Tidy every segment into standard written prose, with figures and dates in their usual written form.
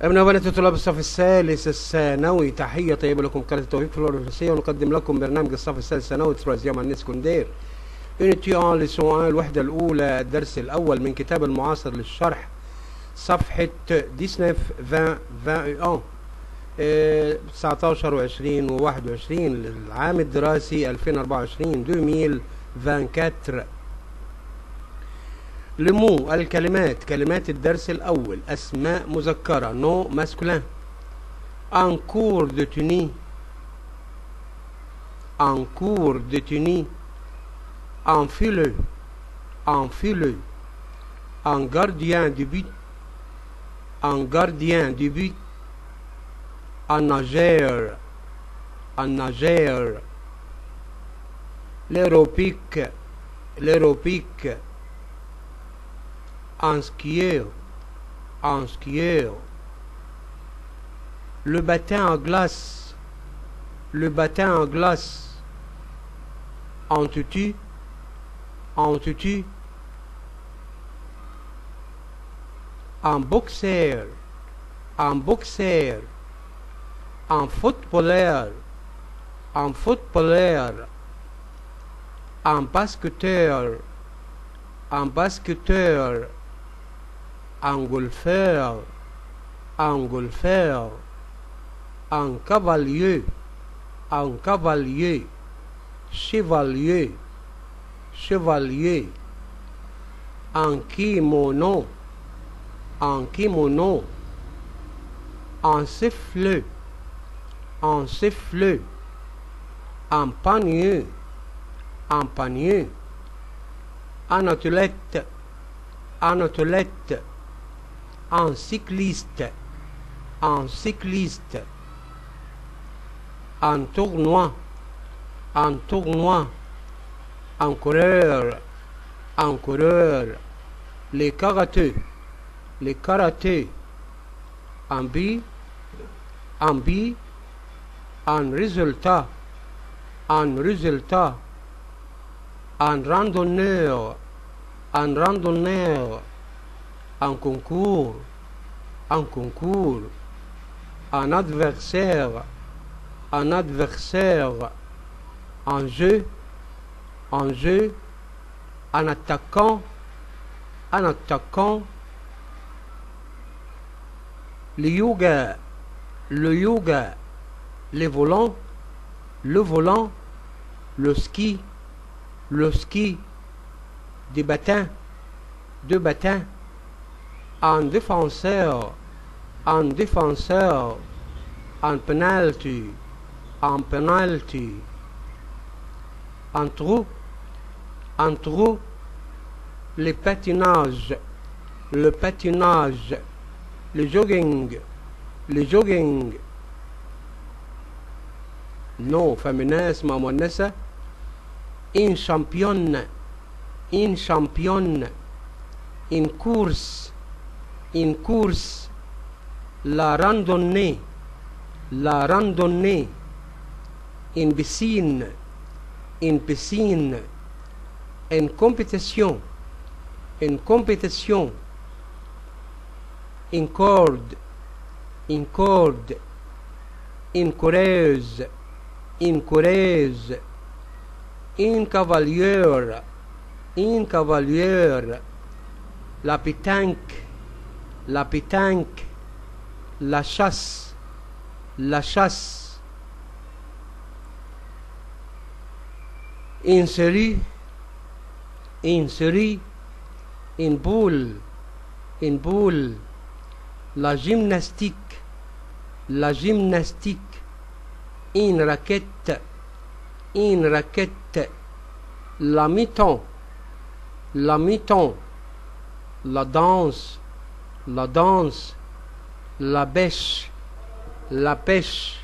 أبناء وبنات طلاب الصف الثالث الثانوي، تحية طيبة لكم قناة التوفيق في اللغة الفرنسية، ونقدم لكم برنامج الصف الثالث الثانوي تروازيام عن سكوندير يونيتي 1 لسؤال الوحدة الأولى الدرس الأول من كتاب المعاصر للشرح، صفحة 19 20 21 19 و20 و21 للعام الدراسي 2024 2024. لمو الكلمات، كلمات الدرس الأول: أسماء مذكرة نو ماسكولين. en cours de tenue، en cours de tenue، enfileux، enfileux، en gardien du but، en gardien du but، en nageur، en nageur، l'aérobic، l'aérobic، en skieur، en skieur، le bâtin en glace، le bâtin en glace، en tutu، en tutu، en boxeur، en boxeur، en footballeur، en footballeur، en basketteur، en basketteur، en golfeur، en golfeur، en cavalier، en cavalier، chevalier، chevalier، en kimono، en kimono، en sifflet، en sifflet، en panier، en panier، en athlète، en athlète، en cycliste، en cycliste، en tournoi، en tournoi، en coureur، en coureur, les karaté، les karaté، en bi، en bi، en résultat، en résultat، en randonneur، en randonneur، en concours، en concours، en adversaire، en adversaire, en jeu, en jeu, en attaquant, en attaquant, le yoga, le yoga, les volants, le volant, le ski, le ski, des batins, deux batins, en défenseur, en défenseur, en penalty, en penalty, en trou, en trou, le patinage, le patinage, le jogging, le jogging. نو féminin اسمها مؤنثة. une championne، une championne، une course، une course، la randonnée، la randonnée، une piscine، une piscine، une compétition، une compétition، une corde، une corde، une coureuse، une coureuse، une cavalière، une cavalière، la pétanque، la pétanque، la chasse، la chasse، une série، une série، une boule، une boule، la gymnastique، la gymnastique، une raquette، une raquette، la mi-temps، la mi-temps، la danse، la danse، la pêche، la pêche،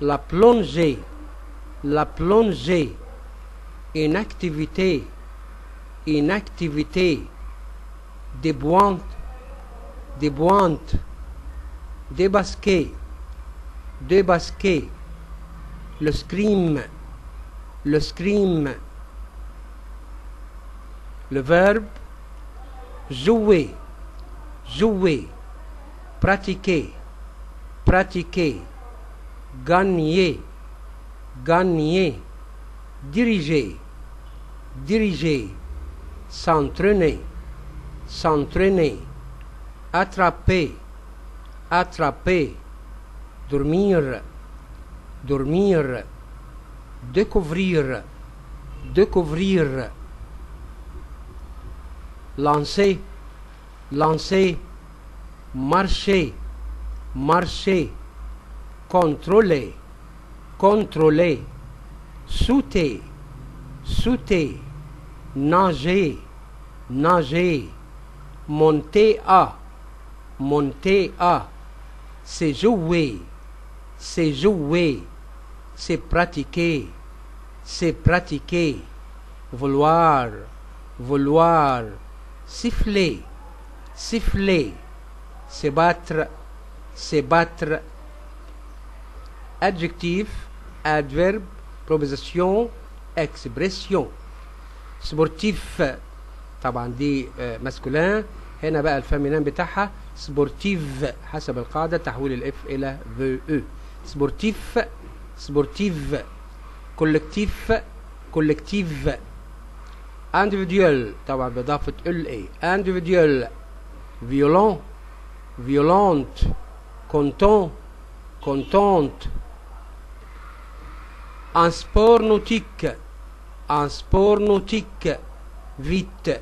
la plongée، la plongée، une activité، une activité، des boîtes، des boîtes، des baskets، des baskets, le scream، le scream, le verbe jouer، jouer، pratiquer, pratiquer, gagner, gagner, diriger, diriger, s'entraîner, s'entraîner, attraper, attraper, dormir, dormir, découvrir, découvrir, lancer, lancer, marcher, marcher, contrôler, contrôler, sauter, sauter, nager, nager, monter à, c'est jouer, c'est jouer, c'est pratiquer, c'est pratiquer, vouloir, vouloir, siffler, siffler, se battre, se battre, adjectif, adverbe, proposition, expression. سبورتيف طبعا دي ماسكولين، هنا بقى الفيمينين بتاعها سبورتيف حسب القاعدة تحويل الاف الى في او. سبورتيف سبورتيف، كولكتيف كولكتيف، individual طبعا بإضافة ال اي individual، violent violente، content contente، un sport nautique un sport nautique، vite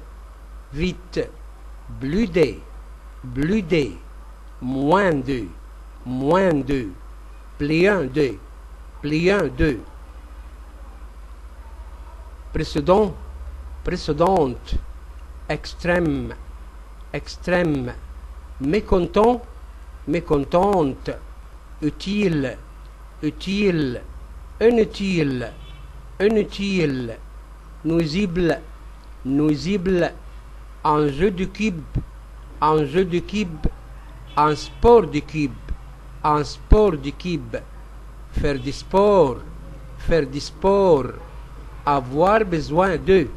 vite، bludé bludé، moins de moins de، pliant de pliant de، précédent précédente، extrême extrême، mécontent mécontente، utile utile، inutile inutile، nuisible nuisible، un jeu de cube un jeu de cube، un sport de cube un sport de cube، faire du sport faire du sport، avoir besoin de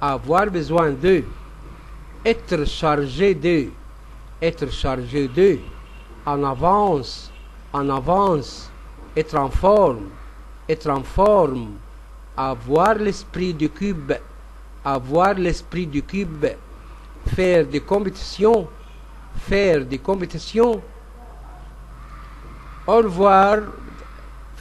avoir besoin de، être chargé de être chargé de، en avance être en forme être en forme، avoir l'esprit du cube avoir l'esprit du cube، faire des compétitions faire des compétitions. au revoir.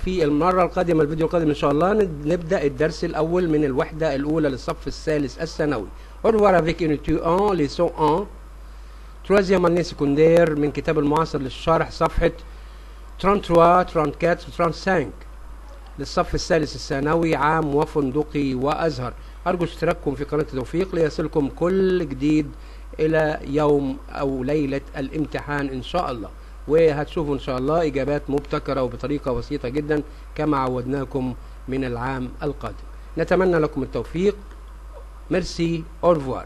في المرة القادمة الفيديو القادم إن شاء الله نبدأ الدرس الأول من الوحدة الأولى للصف الثالث الثانوي. au revoir avec unité 1 leçon 1 troisième année secondaire من كتاب المعاصر للشرح صفحة 33 34 35 للصف الثالث الثانوي عام وفندقي وأزهر. أرجو اشتراككم في قناة توفيق ليصلكم كل جديد إلى يوم أو ليلة الامتحان إن شاء الله، وهتشوفوا إن شاء الله إجابات مبتكرة وبطريقة بسيطة جدا كما عودناكم من العام القادم. نتمنى لكم التوفيق. ميرسي، أو ريفوار.